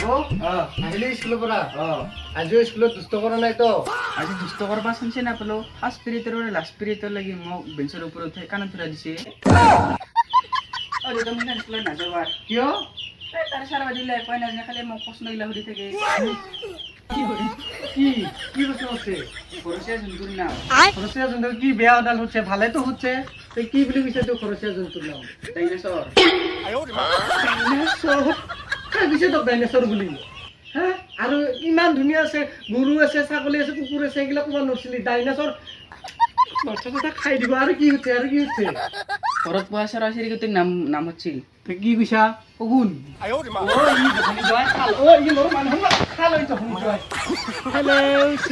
বাবু আহিলি স্কুলৰ পৰা আজিও স্কুলত দুষ্ট কৰা নাই তো আজি দুষ্ট কৰবা চান্সে নাপালো ফাৰ্ষ্ট পিৰিয়ডৰ পৰা লাষ্ট পিৰিয়ডৰ লাগি মোক বেঞ্চৰ ওপৰত উঠাই কাণত ধৰা দিছে দেউতা মোক স্কুলত নাযাবা কিয় তাৰ চাৰ বাদিলে কয় নাজানে খালি মোক প্ৰশ্নগিলা সুধি থাকে কি কি কি বস্তু হচ্ছে ঘৰচীয়া জন্তুৰ নাম খৰচীয়া জন্তুৰ কি বেয়া ওদাল হচ্ছে ভালেতো হচ্ছে তই কি বুলি কৈছে তোৰ খৰচীয়া জন্তুৰ নাম ডাইনাছৰ ডাইনাছৰ কাই কৈছে তোক ডাইনাছৰ বুলি হা আৰু ইমান ধুনীয়া আছে গৰু আছে ছাগলী আছে কুকুৰ আছে এইগিলা ক'ব নৰছিলি ডাইনাছৰ বাচ্চা খাই দিব আৰু কি হচ্ছে ঘৰত পোৱা চৰাই চিৰিকটিৰ নাম হৈছিল তই কি কৈছা শগুন ই যখনি জয় খাল ই মোৰ মানুহ খাল ই যখনি জয় হেল্ল'